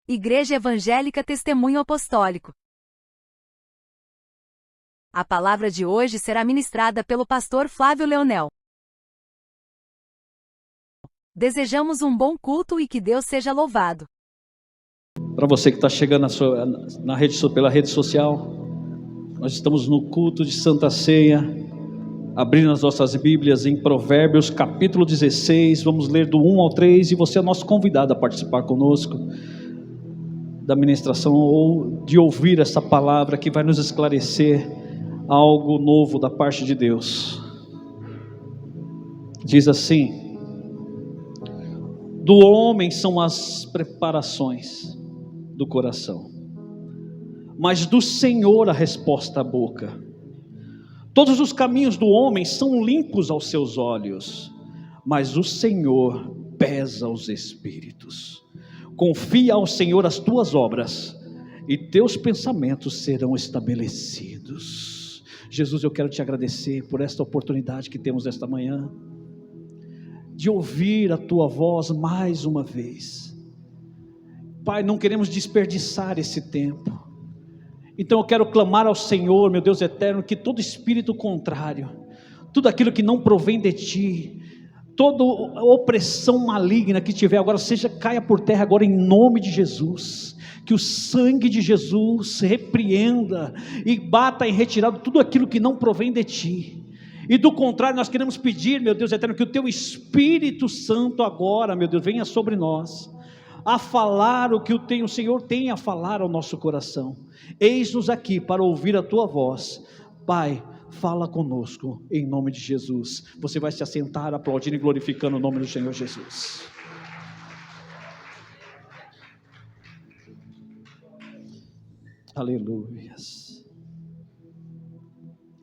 Igreja Evangélica Testemunho Apostólico. A palavra de hoje será ministrada pelo pastor Flávio Leonel. Desejamos um bom culto e que Deus seja louvado. Para você que está chegando pela rede social, nós estamos no culto de Santa Ceia, abrindo as nossas Bíblias em Provérbios capítulo 16, vamos ler do 1 ao 3, e você é nosso convidado a participar conosco da ministração ou de ouvir essa palavra que vai nos esclarecer algo novo da parte de Deus. Diz assim: do homem são as preparações do coração, mas do Senhor a resposta da boca. Todos os caminhos do homem são limpos aos seus olhos, mas o Senhor pesa os espíritos. Confia ao Senhor as tuas obras, e teus pensamentos serão estabelecidos. Jesus, eu quero te agradecer por esta oportunidade que temos esta manhã, de ouvir a tua voz mais uma vez. Pai, não queremos desperdiçar esse tempo. Então eu quero clamar ao Senhor, meu Deus eterno, que todo espírito contrário, tudo aquilo que não provém de ti, toda opressão maligna que tiver agora, caia por terra agora em nome de Jesus. Que o sangue de Jesus repreenda e bata em retirada tudo aquilo que não provém de ti. E do contrário, nós queremos pedir, meu Deus eterno, que o teu Espírito Santo agora, meu Deus, venha sobre nós, a falar o que o Senhor tem a falar ao nosso coração. Eis-nos aqui para ouvir a tua voz. Pai, fala conosco, em nome de Jesus. Você vai se assentar, aplaudindo e glorificando o nome do Senhor Jesus. Aleluias.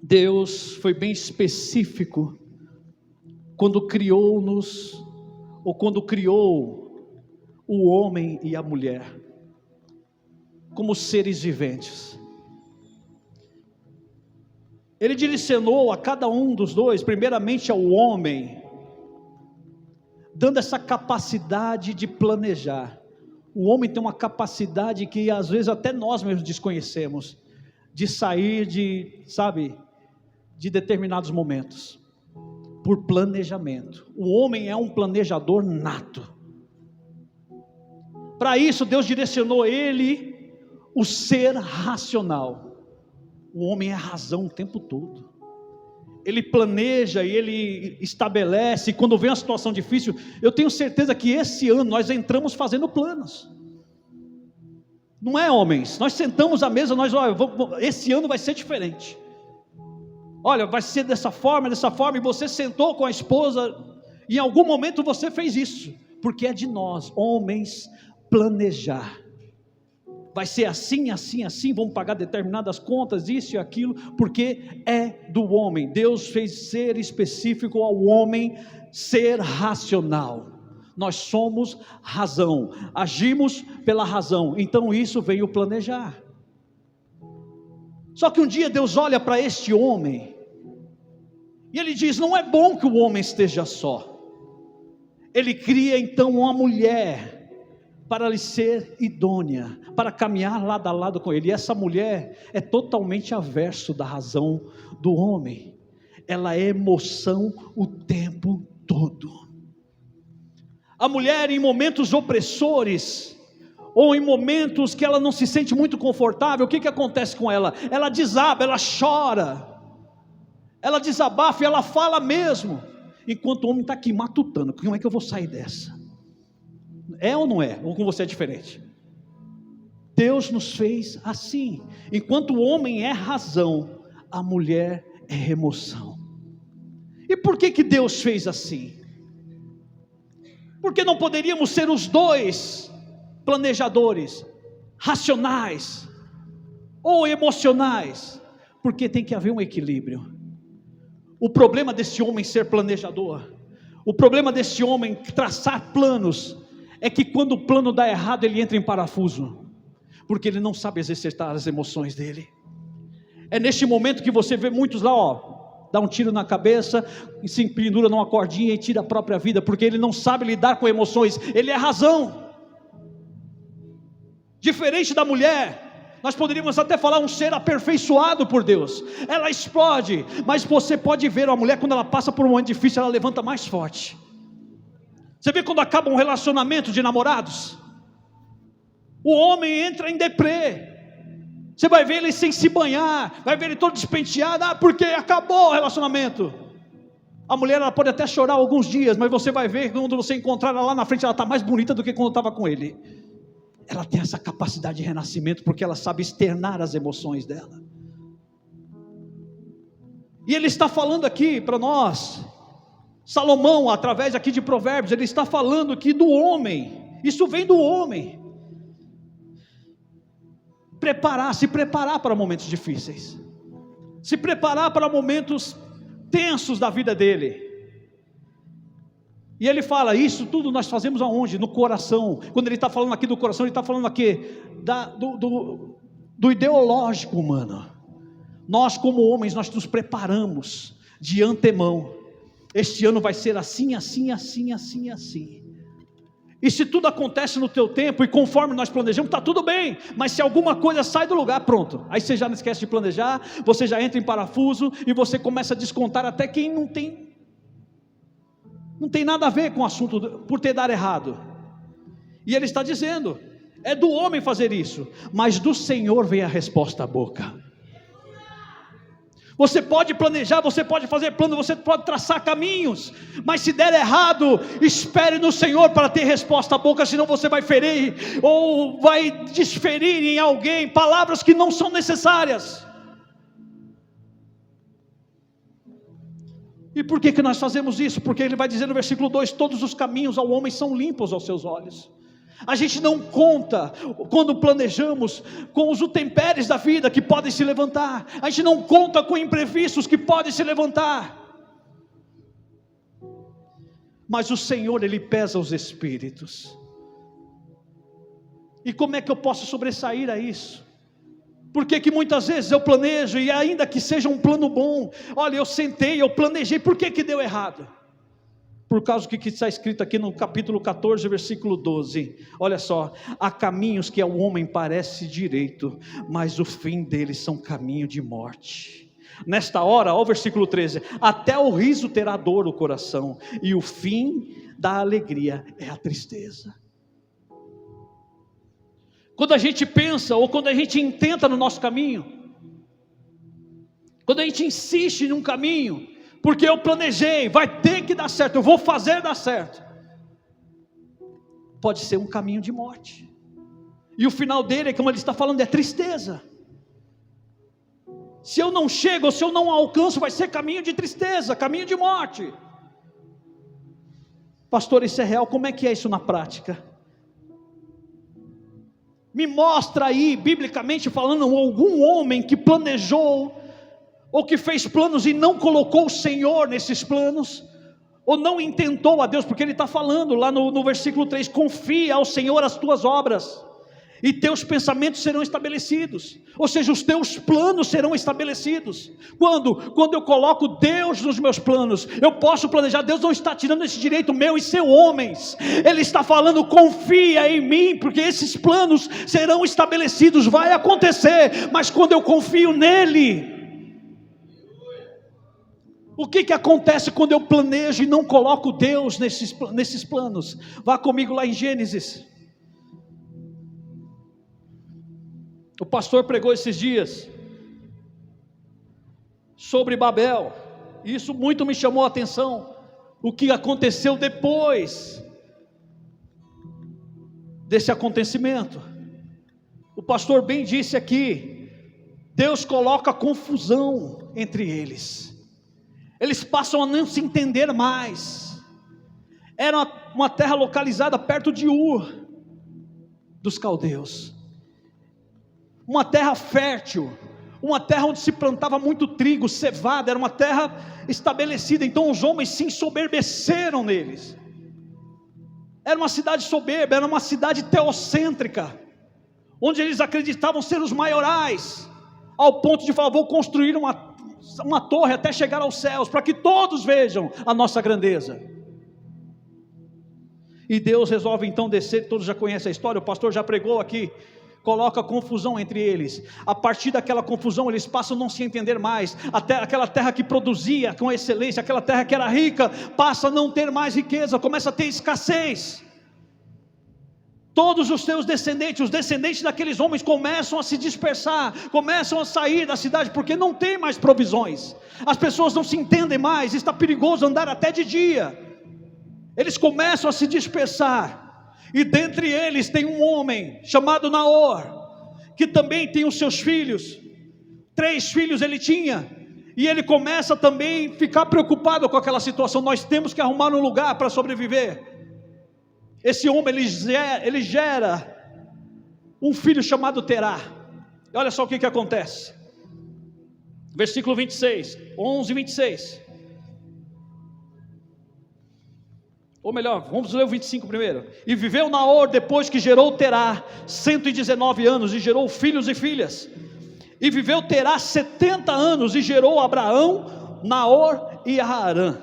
Deus foi bem específico quando criou-nos, ou quando criou o homem e a mulher como seres viventes. Ele direcionou a cada um dos dois, primeiramente ao homem, dando essa capacidade de planejar. O homem tem uma capacidade que às vezes até nós mesmos desconhecemos, de sair de determinados momentos, por planejamento. O homem é um planejador nato. Para isso Deus direcionou ele, o ser racional. O homem é razão o tempo todo. Ele planeja e ele estabelece. E quando vem uma situação difícil, eu tenho certeza que esse ano nós entramos fazendo planos. Não é, homens? Nós sentamos à mesa, esse ano vai ser diferente. Olha, vai ser dessa forma, e você sentou com a esposa, e em algum momento você fez isso, porque é de nós, homens, planejar. Vai ser assim, assim, assim, vamos pagar determinadas contas, isso e aquilo, porque é do homem. Deus fez ser específico ao homem, ser racional. Nós somos razão, agimos pela razão, então isso veio planejar. Só que um dia Deus olha para este homem, e Ele diz: não é bom que o homem esteja só. Ele cria então uma mulher, para lhe ser idônea, para caminhar lado a lado com ele. E essa mulher é totalmente averso da razão do homem. Ela é emoção o tempo todo. A mulher, em momentos opressores, ou em momentos que ela não se sente muito confortável, o que acontece com ela? Ela desaba, ela chora, ela desabafa e ela fala mesmo, enquanto o homem está aqui matutando: como é que eu vou sair dessa? É ou não é? Ou com você é diferente? Deus nos fez assim. Enquanto o homem é razão, a mulher é emoção. E por que Deus fez assim? Porque não poderíamos ser os dois planejadores, racionais ou emocionais? Porque tem que haver um equilíbrio. O problema desse homem ser planejador, o problema desse homem traçar planos, é que quando o plano dá errado, ele entra em parafuso, porque ele não sabe exercitar as emoções dele. É neste momento que você vê muitos lá, dá um tiro na cabeça, e se pendura numa cordinha e tira a própria vida, porque ele não sabe lidar com emoções. Ele é razão, Diferente da mulher, nós poderíamos até falar um ser aperfeiçoado por Deus. Ela explode, mas você pode ver a mulher quando ela passa por um momento difícil, ela levanta mais forte. Você vê quando acaba um relacionamento de namorados, o homem entra em deprê. Você vai ver ele sem se banhar, vai ver ele todo despenteado, porque acabou o relacionamento. A mulher, ela pode até chorar alguns dias, mas você vai ver, quando você encontrar ela lá na frente, ela está mais bonita do que quando estava com ele. Ela tem essa capacidade de renascimento, porque ela sabe externar as emoções dela. E ele está falando aqui para nós, Salomão, através aqui de Provérbios, ele está falando aqui do homem, isso vem do homem, se preparar para momentos difíceis, se preparar para momentos tensos da vida dele. E ele fala, isso tudo nós fazemos aonde? No coração. Quando ele está falando aqui do coração, ele está falando aqui do ideológico humano. Nós como homens, nós nos preparamos de antemão. Este ano vai ser assim, assim, assim, assim, assim. E se tudo acontece no teu tempo e conforme nós planejamos, está tudo bem. Mas se alguma coisa sai do lugar, pronto. Aí você já não esquece de planejar, você já entra em parafuso e você começa a descontar até quem não tem nada a ver com o assunto por ter dado errado. E ele está dizendo, é do homem fazer isso, mas do Senhor vem a resposta à boca. Você pode planejar, você pode fazer plano, você pode traçar caminhos, mas se der errado, espere no Senhor para ter resposta à boca, senão você vai ferir, ou vai desferir em alguém, palavras que não são necessárias. E por que nós fazemos isso? Porque ele vai dizer no versículo 2, todos os caminhos ao homem são limpos aos seus olhos. A gente não conta, quando planejamos, com os intempéries da vida que podem se levantar. A gente não conta com imprevistos que podem se levantar. Mas o Senhor, Ele pesa os espíritos. E como é que eu posso sobressair a isso? Porque muitas vezes eu planejo, e ainda que seja um plano bom, olha, eu sentei, eu planejei, por que deu errado? Por causa do que está escrito aqui no capítulo 14, versículo 12, olha só, há caminhos que ao homem parece direito, mas o fim deles são caminho de morte. Nesta hora, olha o versículo 13, até o riso terá dor o coração, e o fim da alegria é a tristeza. Quando a gente pensa, ou quando a gente intenta no nosso caminho, quando a gente insiste num caminho, porque eu planejei, vai ter que dar certo, eu vou fazer dar certo, pode ser um caminho de morte, e o final dele, como ele está falando, é tristeza. Se eu não chego, ou se eu não alcanço, vai ser caminho de tristeza, caminho de morte. Pastor, isso é real? Como é que é isso na prática? Me mostra aí, biblicamente falando, algum homem que planejou, ou que fez planos e não colocou o Senhor nesses planos, ou não intentou a Deus, porque ele está falando lá no versículo 3, confia ao Senhor as tuas obras, e teus pensamentos serão estabelecidos, ou seja, os teus planos serão estabelecidos. Quando eu coloco Deus nos meus planos, eu posso planejar. Deus não está tirando esse direito meu e seu, homens, Ele está falando, confia em mim, porque esses planos serão estabelecidos, vai acontecer, mas quando eu confio nele. O que acontece quando eu planejo e não coloco Deus nesses planos? Vá comigo lá em Gênesis. O pastor pregou esses dias sobre Babel, e isso muito me chamou a atenção, o que aconteceu depois desse acontecimento. O pastor bem disse aqui, Deus coloca confusão entre eles, eles passam a não se entender mais. Era uma terra localizada perto de Ur dos caldeus, uma terra fértil, uma terra onde se plantava muito trigo, cevada, era uma terra estabelecida. Então os homens se ensoberbeceram neles. Era uma cidade soberba, era uma cidade teocêntrica, onde eles acreditavam ser os maiorais, ao ponto de falar, vou construir uma torre até chegar aos céus, para que todos vejam a nossa grandeza. E Deus resolve então descer, todos já conhecem a história, o pastor já pregou aqui, coloca confusão entre eles. A partir daquela confusão eles passam a não se entender mais. Até aquela terra que produzia com excelência, aquela terra que era rica, passa a não ter mais riqueza, começa a ter escassez. Todos os seus descendentes, os descendentes daqueles homens começam a se dispersar, começam a sair da cidade, porque não tem mais provisões. As pessoas não se entendem mais, está perigoso andar até de dia. Eles começam a se dispersar. E dentre eles tem um homem chamado Naor, que também tem os seus filhos. 3 filhos ele tinha. E ele começa também a ficar preocupado com aquela situação. Nós temos que arrumar um lugar para sobreviver. Esse homem ele gera um filho chamado Terá. E olha só o que acontece. Versículo 26, 11 e 26. Ou melhor, vamos ler o 25 primeiro. E viveu Naor depois que gerou Terá 119 anos e gerou filhos e filhas. E viveu Terá 70 anos e gerou Abraão, Naor e Harã.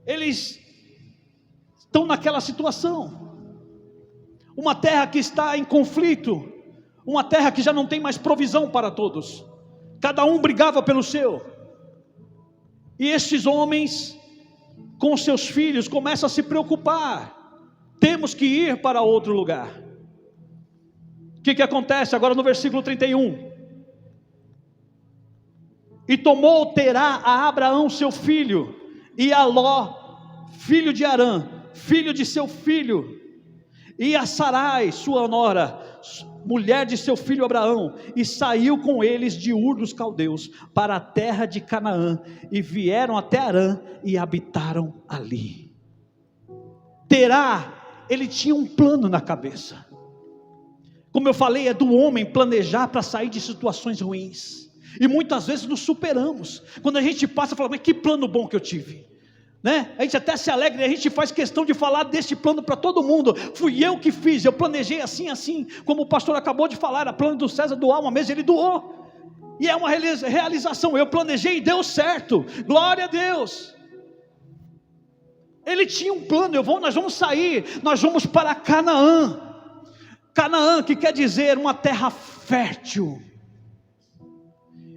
Eles estão naquela situação. Uma terra que está em conflito, uma terra que já não tem mais provisão para todos. Cada um brigava pelo seu. E estes homens, com seus filhos, começa a se preocupar. Temos que ir para outro lugar. O que acontece agora no versículo 31? E tomou Terá a Abraão seu filho, e a Ló, filho de Harã, filho de seu filho, e a Sarai, sua nora, mulher de seu filho Abraão, e saiu com eles de Ur dos Caldeus, para a terra de Canaã, e vieram até Harã, e habitaram ali. Terá, ele tinha um plano na cabeça. Como eu falei, é do homem planejar para sair de situações ruins, e muitas vezes nos superamos. Quando a gente passa, fala, mas que plano bom que eu tive, né? A gente até se alegra, e a gente faz questão de falar deste plano para todo mundo. Fui eu que fiz, eu planejei assim, como o pastor acabou de falar, era plano do César doar uma mesa, ele doou, e é uma realização. Eu planejei e deu certo, glória a Deus. Ele tinha um plano. Nós vamos sair, nós vamos para Canaã. Canaã, que quer dizer uma terra fértil.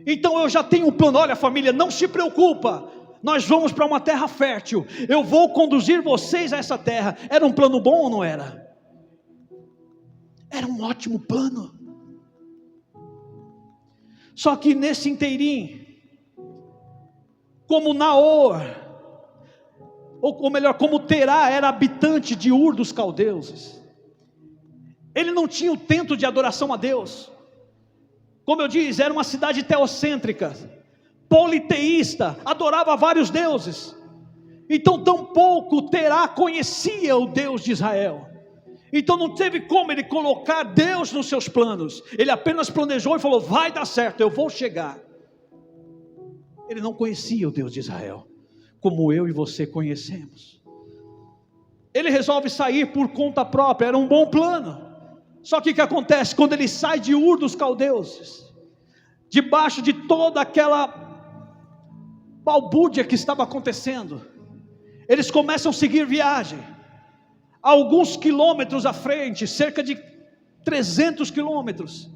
Então eu já tenho um plano. Olha, família, não se preocupa, nós vamos para uma terra fértil, eu vou conduzir vocês a essa terra. Era um plano bom ou não era? Era um ótimo plano. Só que nesse inteirinho, como Naor, ou melhor, como Terá era habitante de Ur dos Caldeus, ele não tinha o templo de adoração a Deus. Como eu disse, era uma cidade teocêntrica, politeísta, adorava vários deuses. Então tampouco Terá conhecia o Deus de Israel. Então não teve como ele colocar Deus nos seus planos. Ele apenas planejou e falou, vai dar certo, eu vou chegar. Ele não conhecia o Deus de Israel, como eu e você conhecemos. Ele resolve sair por conta própria, era um bom plano. Só que o que acontece? Quando ele sai de Ur dos Caldeus, debaixo de toda aquela balbúrdia que estava acontecendo, eles começam a seguir viagem. Alguns quilômetros à frente, cerca de 300 quilômetros,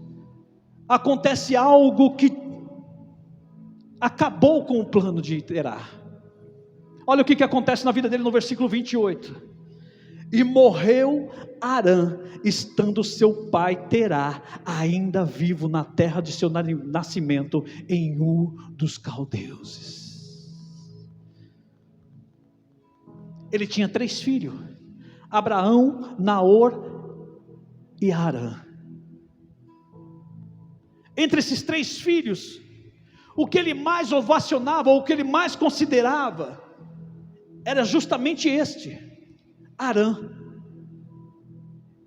acontece algo que acabou com o plano de Terá. Olha o que acontece na vida dele no versículo 28. E morreu Harã, estando seu pai Terá ainda vivo na terra de seu nascimento, em Ur dos Caldeus. Ele tinha 3 filhos, Abraão, Naor e Harã. Entre esses 3 filhos, o que ele mais ovacionava, ou o que ele mais considerava, era justamente este, Harã.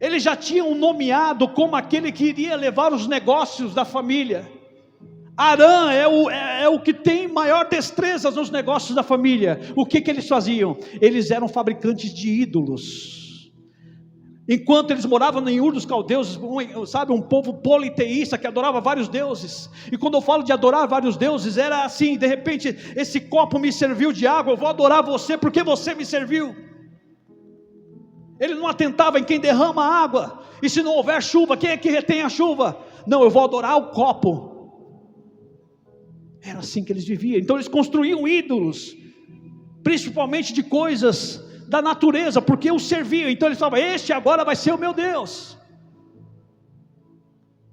Ele já tinha um nomeado como aquele que iria levar os negócios da família. Harã é o que tem maior destreza nos negócios da família. O que eles faziam? Eles eram fabricantes de ídolos. Enquanto eles moravam em Ur dos Caldeus, sabe, um povo politeísta que adorava vários deuses. E quando eu falo de adorar vários deuses, era assim, de repente, esse copo me serviu de água, eu vou adorar você porque você me serviu. Ele não atentava em quem derrama água, e se não houver chuva, quem é que retém a chuva? Não, eu vou adorar o copo. Era assim que eles viviam. Então eles construíam ídolos, principalmente de coisas da natureza, porque os serviam. Então eles falavam, este agora vai ser o meu Deus.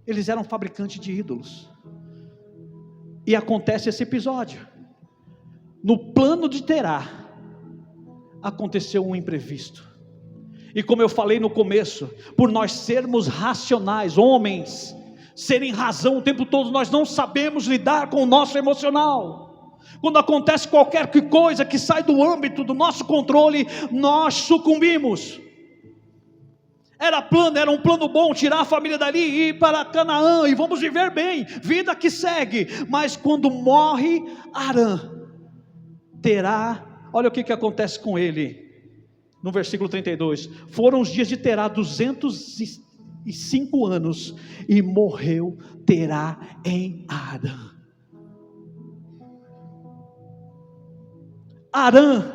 Eles eram fabricantes de ídolos. E acontece esse episódio. No plano de Terá, aconteceu um imprevisto. E como eu falei no começo, por nós sermos racionais, homens, serem razão o tempo todo, nós não sabemos lidar com o nosso emocional. Quando acontece qualquer coisa que sai do âmbito do nosso controle, nós sucumbimos. Era um plano bom, tirar a família dali e ir para Canaã, e vamos viver bem, vida que segue. Mas quando morre Arã, Terá, olha o que acontece com ele. No versículo 32, foram os dias de Terá 205 anos, e morreu Terá em Arã. Arã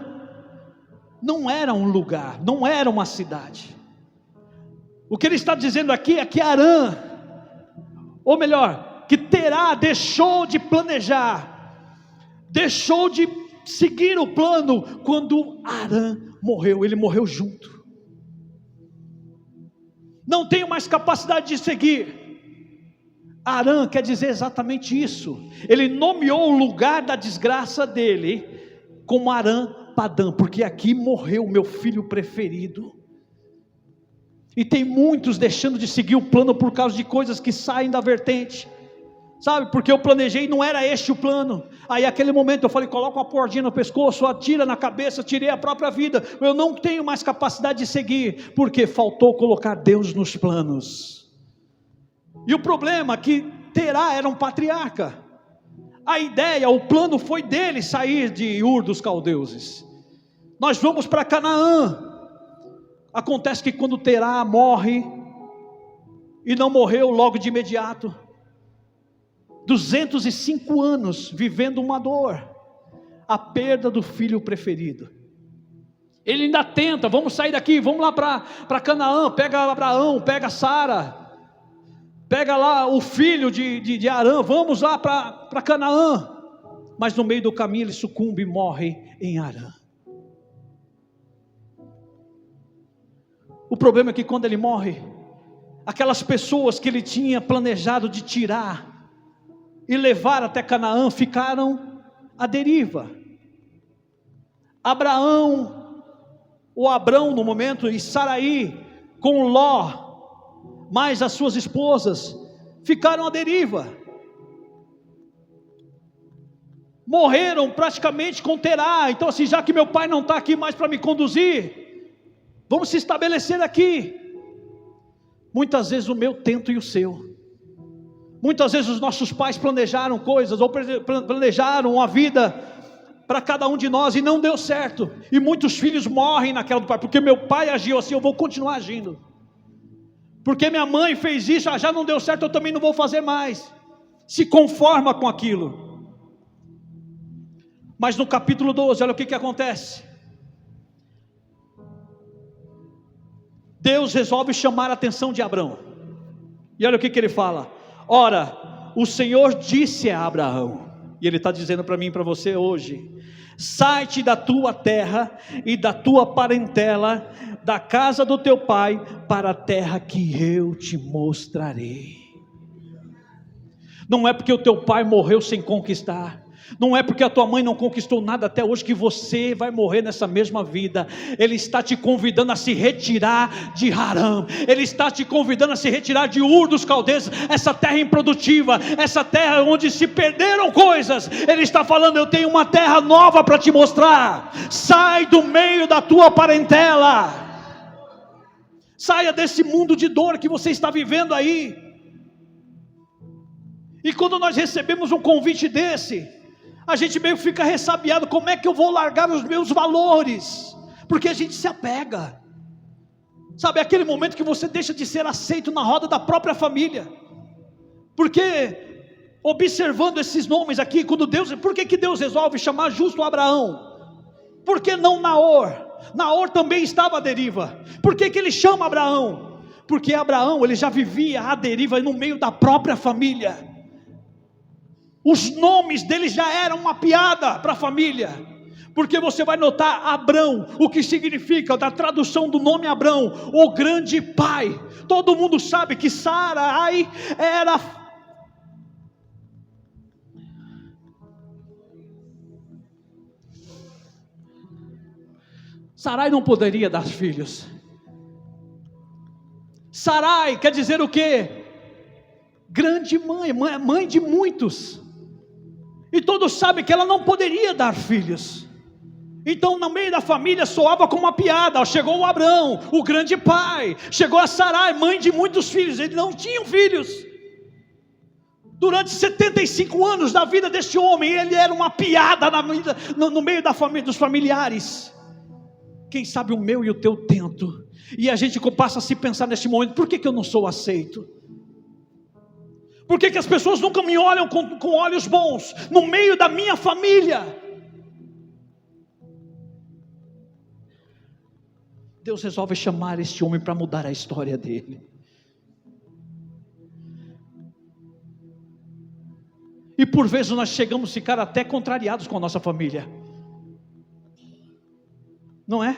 não era um lugar, não era uma cidade. O que ele está dizendo aqui é que Arã, ou melhor, que Terá deixou de planejar, deixou de seguir o plano, quando Arã morreu, ele morreu junto. Não tenho mais capacidade de seguir. Arã quer dizer exatamente isso. Ele nomeou o lugar da desgraça dele como Arã Padã, porque aqui morreu o meu filho preferido. E tem muitos deixando de seguir o plano por causa de coisas que saem da vertente. Sabe, porque eu planejei, não era este o plano. Aí aquele momento eu falei, coloca uma cordinha no pescoço, atira na cabeça, tirei a própria vida. Eu não tenho mais capacidade de seguir, porque faltou colocar Deus nos planos. E o problema é que Terá era um patriarca. A ideia, o plano foi dele sair de Ur dos Caldeuses. Nós vamos para Canaã. Acontece que quando Terá morre, e não morreu logo de imediato, 205 anos vivendo uma dor, a perda do filho preferido. Ele ainda tenta, vamos sair daqui, vamos lá para Canaã, pega Abraão, pega Sara, pega lá o filho de Arã, vamos lá para Canaã. Mas no meio do caminho ele sucumbe e morre em Arã. O problema é que quando ele morre, aquelas pessoas que ele tinha planejado de tirar e levar até Canaã, ficaram à deriva. Abrão no momento, e Saraí, com Ló, mais as suas esposas, ficaram à deriva. Morreram praticamente com Terá. Então assim, já que meu pai não está aqui mais para me conduzir, vamos se estabelecer aqui. Muitas vezes o meu tento e o seu. Muitas vezes os nossos pais planejaram coisas, ou planejaram a vida para cada um de nós, e não deu certo, e muitos filhos morrem naquela do pai, porque meu pai agiu assim, eu vou continuar agindo, porque minha mãe fez isso, já não deu certo, eu também não vou fazer mais, se conforma com aquilo. Mas no capítulo 12, olha o que acontece. Deus resolve chamar a atenção de Abrão, e olha o que ele fala. Ora, o Senhor disse a Abraão, e Ele está dizendo para mim e para você hoje: sai-te da tua terra e da tua parentela, da casa do teu pai, para a terra que eu te mostrarei. Não é porque o teu pai morreu sem conquistar, não é porque a tua mãe não conquistou nada até hoje que você vai morrer nessa mesma vida. Ele está te convidando a se retirar de Harã, Ele está te convidando a se retirar de Ur dos Caldeus, essa terra improdutiva, essa terra onde se perderam coisas. Ele está falando, eu tenho uma terra nova para te mostrar. Sai do meio da tua parentela, saia desse mundo de dor que você está vivendo aí. E quando nós recebemos um convite desse, a gente meio que fica ressabiado, como é que eu vou largar os meus valores? Porque a gente se apega, sabe, aquele momento que você deixa de ser aceito na roda da própria família. Porque, observando esses nomes aqui, quando Deus, por que Deus resolve chamar justo Abraão? Por que não Naor? Naor também estava à deriva. Por que ele chama Abraão? Porque Abraão, ele já vivia à deriva no meio da própria família. Os nomes dele já eram uma piada para a família. Porque você vai notar Abrão, o que significa, da tradução do nome Abrão, o grande pai. Todo mundo sabe que Sarai era... Sarai não poderia dar filhos. Sarai quer dizer o quê? Grande mãe, mãe de muitos. E todos sabem que ela não poderia dar filhos. Então no meio da família soava como uma piada. Chegou o Abrão, o grande pai. Chegou a Sarai, mãe de muitos filhos. Eles não tinham filhos. Durante 75 anos da vida deste homem, ele era uma piada no meio da família, dos familiares. Quem sabe o meu e o teu tento. E a gente passa a se pensar neste momento: por que eu não sou aceito? Por que as pessoas nunca me olham com olhos bons no meio da minha família? Deus resolve chamar este homem para mudar a história dele. E por vezes nós chegamos a ficar até contrariados com a nossa família. Não é?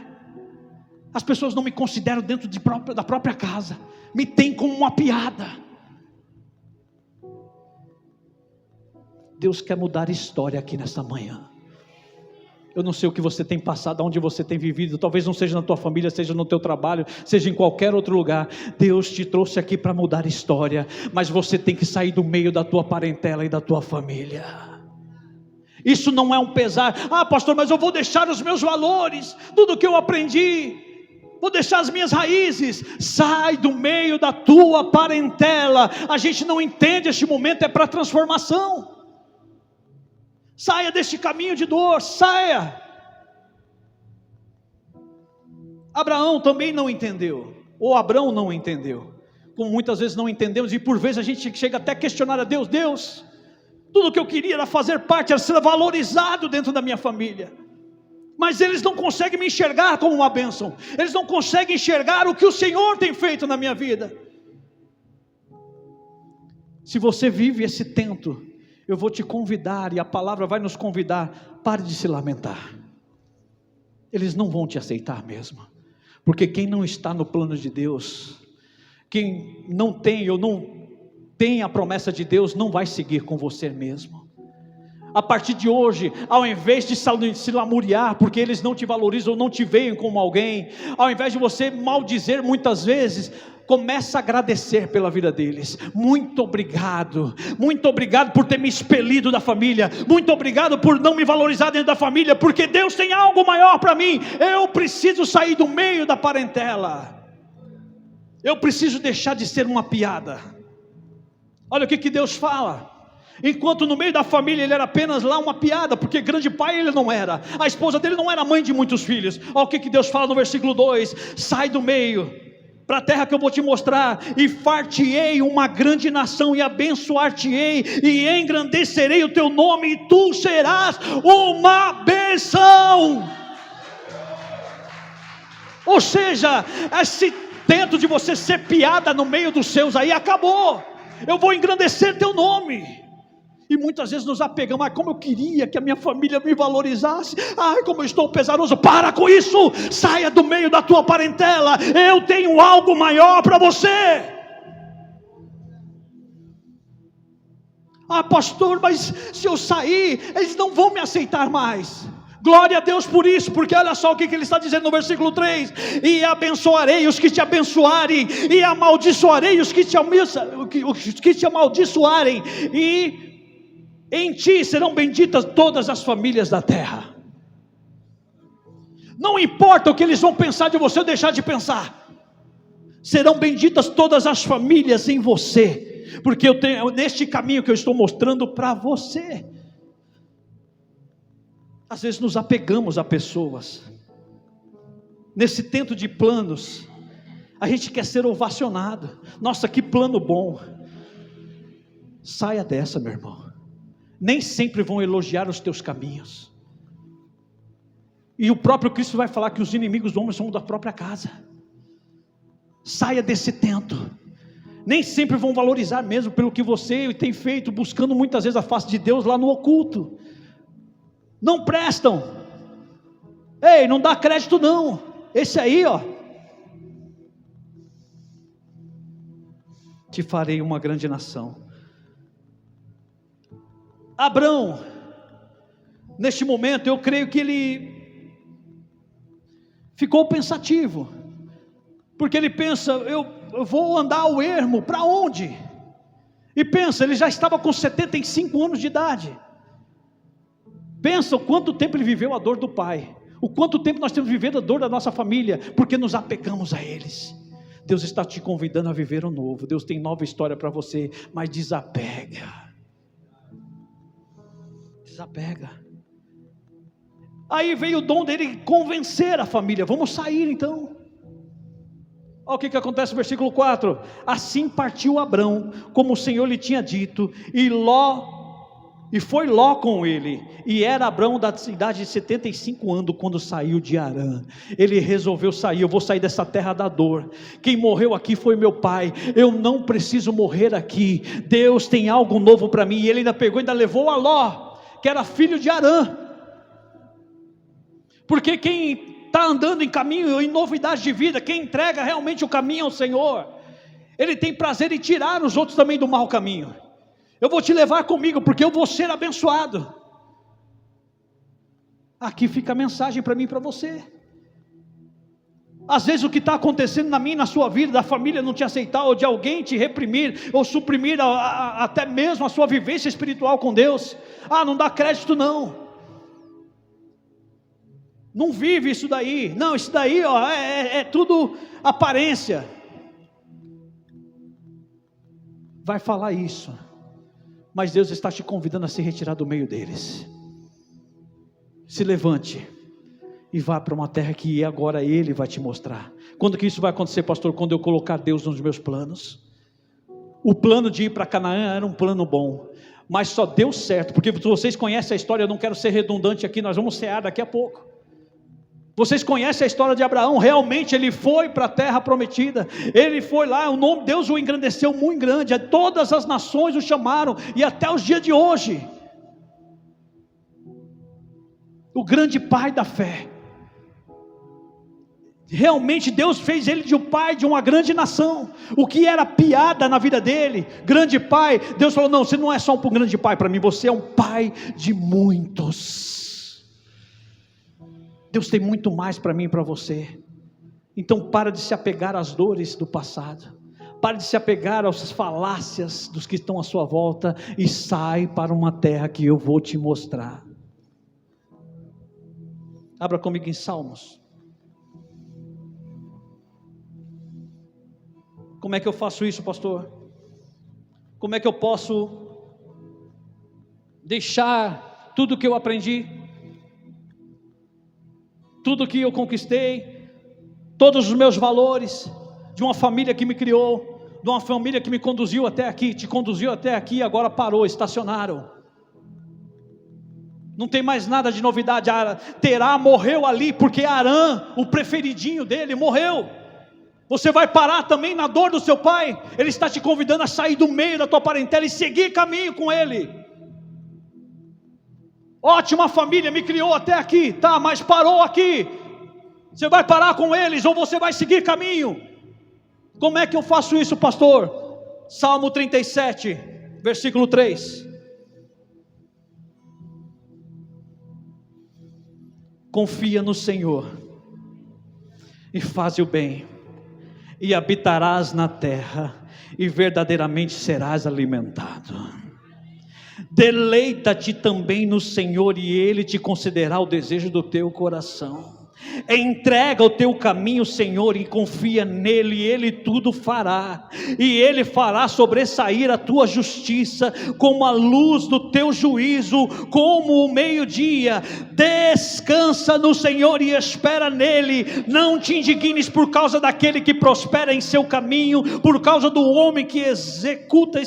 As pessoas não me consideram dentro da própria casa. Me têm como uma piada. Deus quer mudar a história aqui nesta manhã. Eu não sei o que você tem passado, onde você tem vivido. Talvez não seja na tua família, seja no teu trabalho, seja em qualquer outro lugar. Deus te trouxe aqui para mudar a história. Mas você tem que sair do meio da tua parentela e da tua família. Isso não é um pesar. Ah, pastor, mas eu vou deixar os meus valores, tudo que eu aprendi, vou deixar as minhas raízes. Sai do meio da tua parentela. A gente não entende, este momento é para transformação. Saia deste caminho de dor, saia. Abraão também não entendeu, ou Abrão não entendeu, como muitas vezes não entendemos, e por vezes a gente chega até a questionar a Deus: Deus, tudo que eu queria era fazer parte, era ser valorizado dentro da minha família, mas eles não conseguem me enxergar como uma bênção, eles não conseguem enxergar o que o Senhor tem feito na minha vida. Se você vive esse tento, eu vou te convidar, e a palavra vai nos convidar: pare de se lamentar. Eles não vão te aceitar mesmo, porque quem não está no plano de Deus, quem não tem ou não tem a promessa de Deus, não vai seguir com você mesmo. A partir de hoje, ao invés de se lamuriar, porque eles não te valorizam ou não te veem como alguém, ao invés de você maldizer muitas vezes, começa a agradecer pela vida deles. Muito obrigado por ter me expelido da família, muito obrigado por não me valorizar dentro da família, porque Deus tem algo maior para mim. Eu preciso sair do meio da parentela, eu preciso deixar de ser uma piada. Olha o que Deus fala. Enquanto no meio da família ele era apenas lá uma piada, porque grande pai ele não era, a esposa dele não era mãe de muitos filhos. Olha o que Deus fala no versículo 2: sai do meio, para a terra que eu vou te mostrar, e far-te-ei uma grande nação, e abençoar-te-ei, e engrandecerei o teu nome, e tu serás uma bênção. Ou seja, esse tento de você ser piada no meio dos seus aí acabou. Eu vou engrandecer teu nome. E muitas vezes nos apegamos: como eu queria que a minha família me valorizasse, como eu estou pesaroso. Para com isso, saia do meio da tua parentela, eu tenho algo maior para você. Pastor, mas se eu sair, eles não vão me aceitar mais. Glória a Deus por isso, porque olha só o que ele está dizendo no versículo 3: e abençoarei os que te abençoarem, e amaldiçoarei os que te amaldiçoarem, e em ti serão benditas todas as famílias da terra. Não importa o que eles vão pensar de você ou deixar de pensar, serão benditas todas as famílias em você, porque eu tenho neste caminho que eu estou mostrando para você. Às vezes nos apegamos a pessoas, nesse tento de planos, a gente quer ser ovacionado. Nossa, que plano bom. Saia dessa, meu irmão. Nem sempre vão elogiar os teus caminhos. E o próprio Cristo vai falar que os inimigos do homem são da própria casa. Saia desse tento. Nem sempre vão valorizar mesmo pelo que você tem feito, buscando muitas vezes a face de Deus lá no oculto. Não prestam. Ei, não dá crédito não. Esse aí, ó. Te farei uma grande nação. Abrão, neste momento eu creio que ele ficou pensativo, porque ele pensa, eu vou andar ao ermo, para onde? E pensa, ele já estava com 75 anos de idade. Pensa o quanto tempo ele viveu a dor do pai, o quanto tempo nós temos vivido a dor da nossa família, porque nos apegamos a eles. Deus está te convidando a viver o novo. Deus tem nova história para você, mas desapega. Desapega. Aí veio o dom dele convencer a família, vamos sair então. Olha o que acontece no versículo 4. Assim partiu Abrão, como o Senhor lhe tinha dito, e foi Ló com ele, e era Abrão da idade de 75 anos, quando saiu de Harã. Ele resolveu sair, eu vou sair dessa terra da dor, quem morreu aqui foi meu pai, eu não preciso morrer aqui, Deus tem algo novo para mim. E ele ainda pegou, ainda levou a Ló, que era filho de Harã, porque quem está andando em caminho, em novidade de vida, quem entrega realmente o caminho ao Senhor, Ele tem prazer em tirar os outros também do mau caminho. Eu vou te levar comigo, porque eu vou ser abençoado. Aqui fica a mensagem para mim e para você. Às vezes o que está acontecendo na minha e na sua vida, da família não te aceitar, ou de alguém te reprimir, ou suprimir até mesmo a sua vivência espiritual com Deus. Não dá crédito não. Não vive isso daí. Não, isso daí é tudo aparência. Vai falar isso, mas Deus está te convidando a se retirar do meio deles. Se levante e vá para uma terra que agora Ele vai te mostrar. Quando que isso vai acontecer, pastor? Quando eu colocar Deus nos meus planos. O plano de ir para Canaã era um plano bom, mas só deu certo, porque vocês conhecem a história, eu não quero ser redundante aqui, nós vamos cear daqui a pouco. Vocês conhecem a história de Abraão, realmente ele foi para a terra prometida, ele foi lá, o nome de Deus o engrandeceu muito grande, todas as nações o chamaram, e até os dias de hoje, o grande pai da fé, realmente Deus fez ele de um pai de uma grande nação. O que era piada na vida dele, grande pai, Deus falou, não, você não é só um grande pai para mim, você é um pai de muitos. Deus tem muito mais para mim e para você. Então para de se apegar às dores do passado, para de se apegar às falácias dos que estão à sua volta, e sai para uma terra que eu vou te mostrar. Abra comigo em Salmos. Como é que eu faço isso, pastor? Como é que eu posso deixar tudo que eu aprendi, tudo que eu conquistei, todos os meus valores, de uma família que me criou, de uma família que me conduziu até aqui, te conduziu até aqui, agora parou, estacionaram, não tem mais nada de novidade. Terá morreu ali, porque Harã, o preferidinho dele, morreu. Você vai parar também na dor do seu pai? Ele está te convidando a sair do meio da tua parentela e seguir caminho com ele. Ótima família, me criou até aqui, tá, mas parou aqui. Você vai parar com eles ou você vai seguir caminho? Como é que eu faço isso, pastor? Salmo 37, versículo 3. Confia no Senhor e faz o bem, e habitarás na terra, e verdadeiramente serás alimentado. Deleita-te também no Senhor, e Ele te concederá o desejo do teu coração. Entrega o teu caminho, Senhor, e confia nele, e Ele tudo fará, e Ele fará sobressair a tua justiça, como a luz do teu juízo, como o meio-dia. Descansa no Senhor e espera nele, não te indignes por causa daquele que prospera em seu caminho, por causa do homem que executa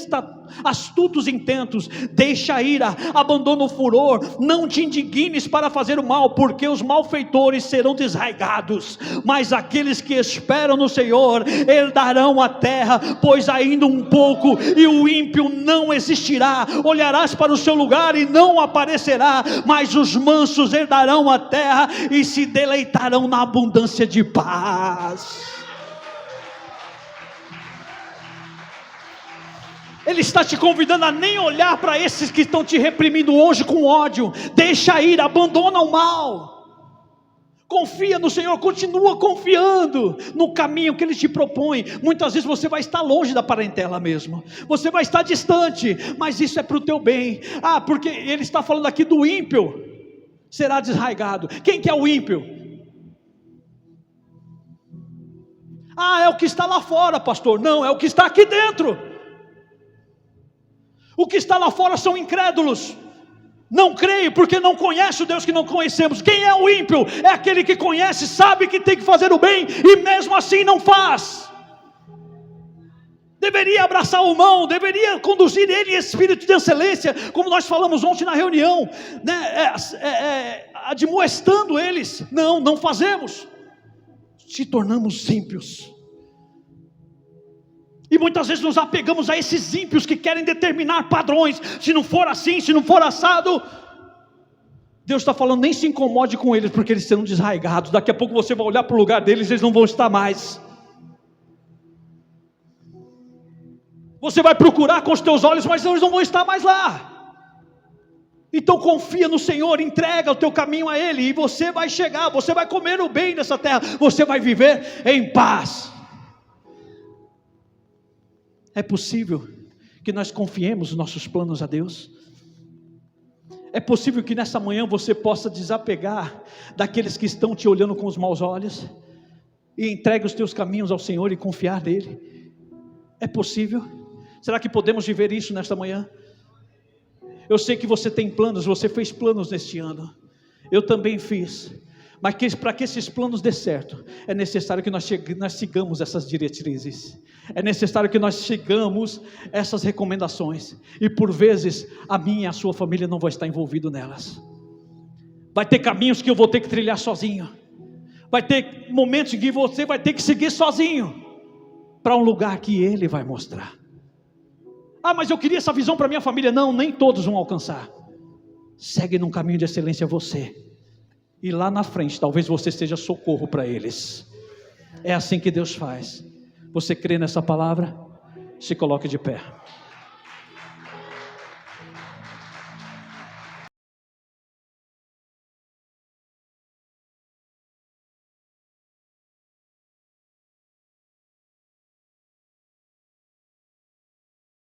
astutos intentos, deixa a ira, abandona o furor, não te indignes para fazer o mal, porque os malfeitores serão desraigados, mas aqueles que esperam no Senhor herdarão a terra, pois ainda um pouco e o ímpio não existirá, olharás para o seu lugar e não aparecerá, mas os mansos herdarão a terra e se deleitarão na abundância de paz. Ele está te convidando a nem olhar para esses que estão te reprimindo hoje com ódio. Deixa ir, abandona o mal. Confia no Senhor, continua confiando no caminho que Ele te propõe. Muitas vezes você vai estar longe da parentela mesmo, você vai estar distante, mas isso é para o teu bem. Porque Ele está falando aqui do ímpio, será desraigado. Quem que é o ímpio? É o que está lá fora, pastor. Não, é o que está aqui dentro. O que está lá fora são incrédulos, não creem porque não conhece o Deus que não conhecemos. Quem é o ímpio? É aquele que conhece, sabe que tem que fazer o bem e mesmo assim não faz. Deveria abraçar o irmão, deveria conduzir ele em espírito de excelência, como nós falamos ontem na reunião, né? Admoestando eles. Não fazemos, se tornamos ímpios. E muitas vezes nos apegamos a esses ímpios que querem determinar padrões. Se não for assim, se não for assado, Deus está falando, nem se incomode com eles, porque eles serão desraigados. Daqui a pouco você vai olhar para o lugar deles, eles não vão estar mais. Você vai procurar com os teus olhos, mas eles não vão estar mais lá. Então confia no Senhor, entrega o teu caminho a Ele, e você vai chegar, você vai comer o bem dessa terra, você vai viver em paz. É possível que nós confiemos os nossos planos a Deus? É possível que nessa manhã você possa desapegar daqueles que estão te olhando com os maus olhos e entregue os teus caminhos ao Senhor e confiar nele? É possível? Será que podemos viver isso nesta manhã? Eu sei que você tem planos, você fez planos neste ano, eu também fiz. Mas para que esses planos dê certo, é necessário que nós sigamos essas diretrizes, é necessário que nós sigamos essas recomendações, e por vezes a minha e a sua família não vai estar envolvido nelas. Vai ter caminhos que eu vou ter que trilhar sozinho, vai ter momentos em que você vai ter que seguir sozinho, para um lugar que Ele vai mostrar. Mas eu queria essa visão para minha família. Não, nem todos vão alcançar. Segue num caminho de excelência você, e lá na frente, talvez você seja socorro para eles. É assim que Deus faz. Você crê nessa palavra? Se coloque de pé.